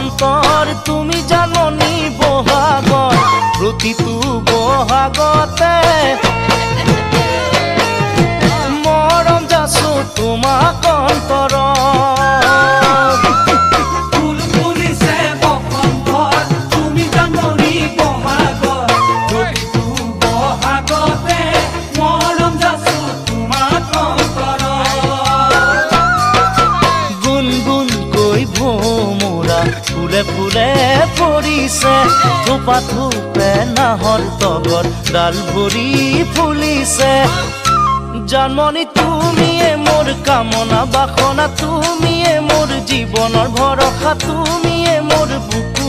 বসন্তৰ তুমি জাননী বহাগৰ প্ৰতিটো বহাগতে মৰম যাচো তোমাক অন্তৰত ফুলে ফুলে পৰিছে থোপা থোপে নাহৰ তগৰ ডাল ভৰি ফুলিছে জন্মনি তুমিয়ে মোৰ কামনা বাসনা তুমিয়ে মোৰ জীৱনৰ ভৰসা তুমিয়ে মোৰ বুকু